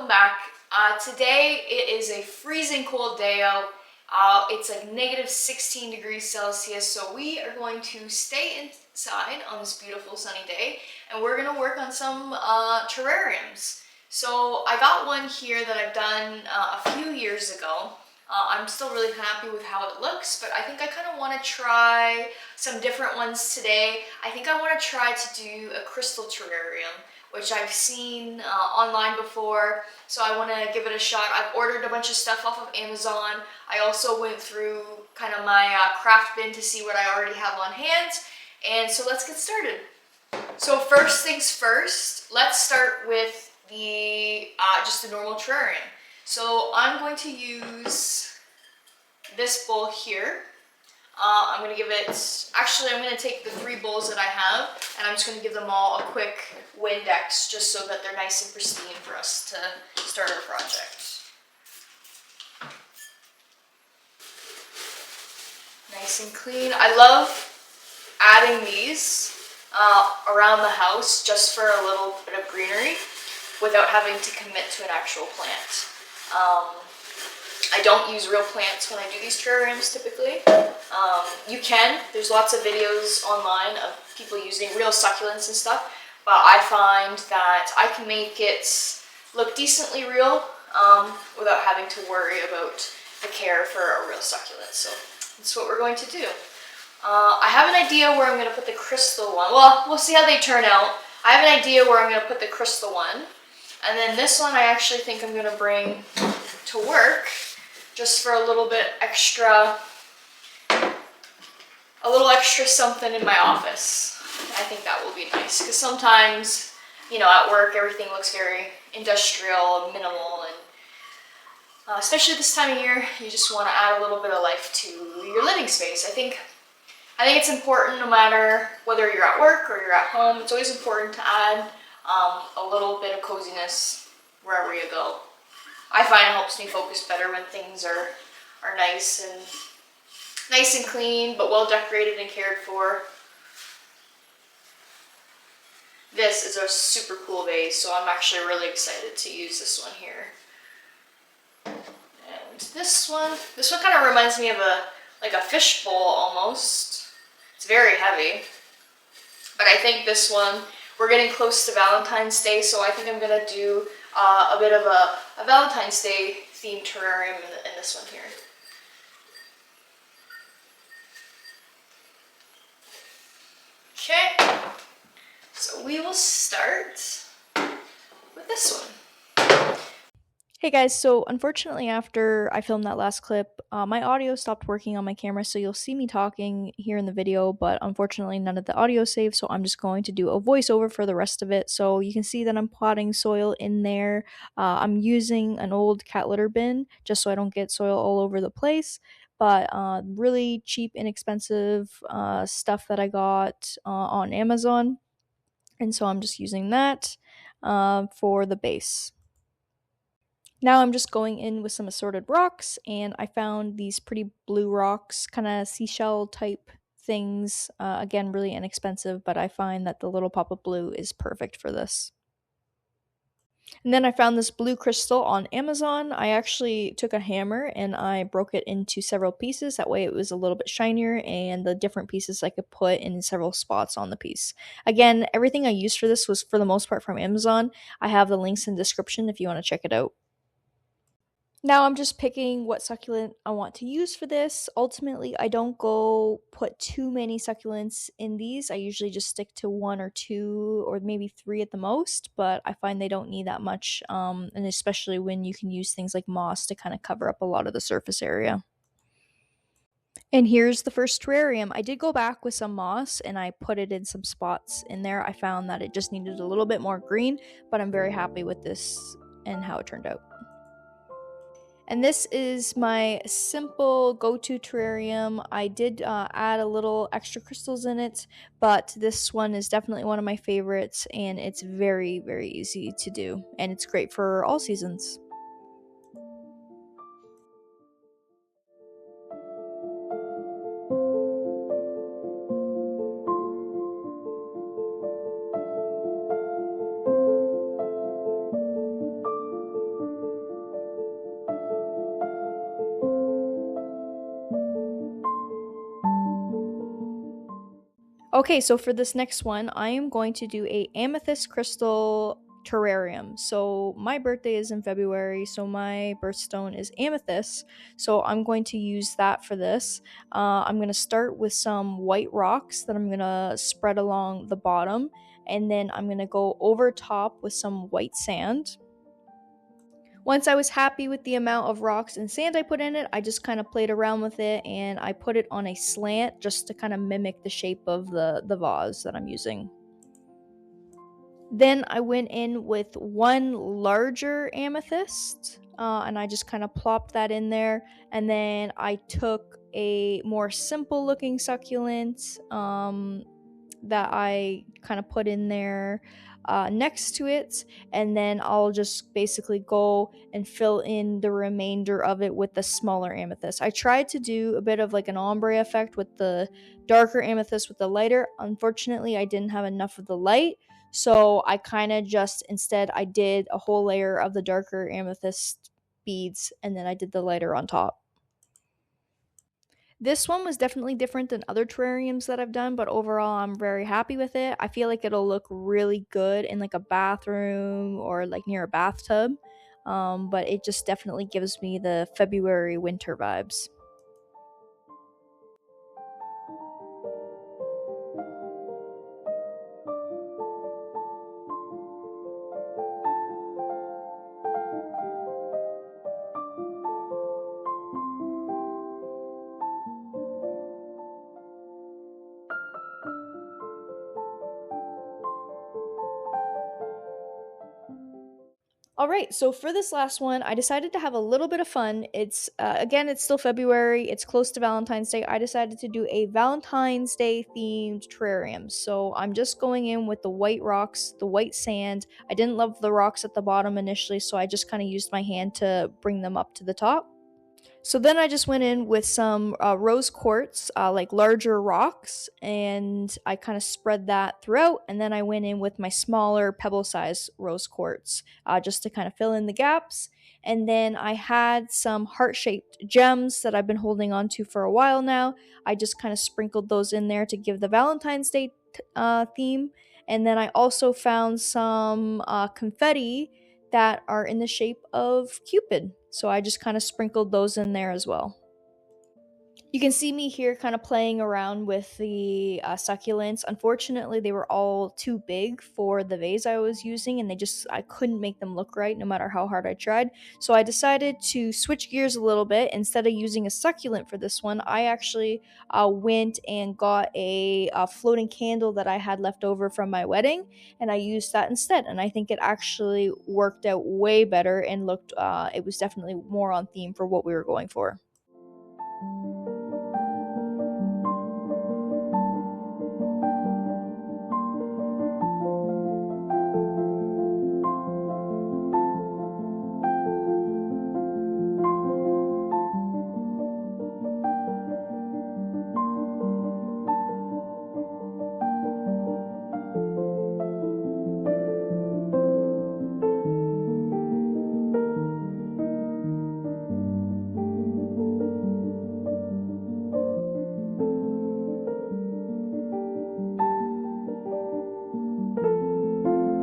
welcome back. Today it is a freezing cold day out. It's like negative 16 degrees Celsius, so we are going to stay inside on this beautiful sunny day, and we're going to work on some terrariums. So I got one here that I've done a few years ago. I'm still really happy with how it looks, but I think I kind of want to try some different ones today. I think I want to try to do a crystal terrarium, which I've seen online before, so I want to give it a shot. I've ordered a bunch of stuff off of Amazon. I also went through kind of my craft bin to see what I already have on hand, and so let's get started. So first things first, let's start with the just the normal terrarium. So I'm going to use this bowl here. I'm going to give it, actually I'm going to take the 3 bowls that I have, and I'm just going to give them all a quick Windex just so that they're nice and pristine for us to start our project. Nice and clean. I love adding these around the house just for a little bit of greenery without having to commit to an actual plant. I don't use real plants when I do these terrariums typically. You can, there's lots of videos online of people using real succulents and stuff, but I find that I can make it look decently real without having to worry about the care for a real succulent. So that's what we're going to do. I have an idea where I'm going to put the crystal one. Well, we'll see how they turn out. I have an idea where I'm going to put the crystal one. And then this one I actually think I'm going to bring to work just for a little bit extra, a little extra something in my office. I think that will be nice because sometimes, you know, at work everything looks very industrial and minimal, and especially this time of year, you just want to add a little bit of life to your living space. I think it's important, no matter whether you're at work or you're at home, it's always important to add a little bit of coziness wherever you go. I find it helps me focus better when things are nice and clean, but well decorated and cared for. This is a super cool vase, so I'm actually really excited to use this one here. And this one kind of reminds me of a fish bowl almost. It's very heavy, but I think this one, we're getting close to Valentine's Day, so I think I'm gonna do a bit of a Valentine's Day themed terrarium in this one here. Okay, so we will start with this one. Hey guys, so unfortunately after I filmed that last clip, my audio stopped working on my camera, so you'll see me talking here in the video, but unfortunately none of the audio saved, so I'm just going to do a voiceover for the rest of it. So you can see that I'm potting soil in there. I'm using an old cat litter bin just so I don't get soil all over the place, but really cheap, inexpensive stuff that I got on Amazon, and so I'm just using that for the base. Now I'm just going in with some assorted rocks, and I found these pretty blue rocks, kind of seashell type things. Again, really inexpensive, but I find that the little pop of blue is perfect for this. And then I found this blue crystal on Amazon. I actually took a hammer and I broke it into several pieces. That way it was a little bit shinier, and the different pieces I could put in several spots on the piece. Again, everything I used for this was for the most part from Amazon. I have the links in the description if you want to check it out. Now I'm just picking what succulent I want to use for this. Ultimately, I don't go put too many succulents in these. I usually just stick to 1 or 2 or maybe 3 at the most, but I find they don't need that much, and especially when you can use things like moss to kind of cover up a lot of the surface area. And here's the first terrarium. I did go back with some moss and I put it in some spots in there. I found that it just needed a little bit more green, but I'm very happy with this and how it turned out. And this is my simple go-to terrarium. I did add a little extra crystals in it, but this one is definitely one of my favorites, and it's very, very easy to do, and it's great for all seasons. Okay, so for this next one, I am going to do a amethyst crystal terrarium. So my birthday is in February, so my birthstone is amethyst. So I'm going to use that for this. I'm going to start with some white rocks that I'm going to spread along the bottom, and then I'm going to go over top with some white sand. Once I was happy with the amount of rocks and sand I put in it, I just kind of played around with it and I put it on a slant just to kind of mimic the shape of the vase that I'm using. Then I went in with one larger amethyst and I just kind of plopped that in there. And then I took a more simple looking succulent that I kind of put in there next to it, and then I'll just basically go and fill in the remainder of it with the smaller amethyst. I tried to do a bit of like an ombre effect with the darker amethyst with the lighter. Unfortunately, I didn't have enough of the light, so I kind of just instead I did a whole layer of the darker amethyst beads and then I did the lighter on top. This one was definitely different than other terrariums that I've done, but overall I'm very happy with it. I feel like it'll look really good in like a bathroom or like near a bathtub. But it just definitely gives me the February winter vibes. All right, so for this last one, I decided to have a little bit of fun. It's again, it's still February. It's close to Valentine's Day. I decided to do a Valentine's Day themed terrarium. So I'm just going in with the white rocks, the white sand. I didn't love the rocks at the bottom initially, so I just kind of used my hand to bring them up to the top. So then I just went in with some rose quartz, like larger rocks, and I kind of spread that throughout. And then I went in with my smaller pebble size rose quartz just to kind of fill in the gaps. And then I had some heart shaped gems that I've been holding on to for a while now. I just kind of sprinkled those in there to give the Valentine's Day theme. And then I also found some confetti that are in the shape of Cupid. So I just kind of sprinkled those in there as well. You can see me here kind of playing around with the succulents. Unfortunately, they were all too big for the vase I was using, and I couldn't make them look right no matter how hard I tried. So I decided to switch gears a little bit. Instead of using a succulent for this one, I actually went and got a floating candle that I had left over from my wedding, and I used that instead. And I think it actually worked out way better and it was definitely more on theme for what we were going for.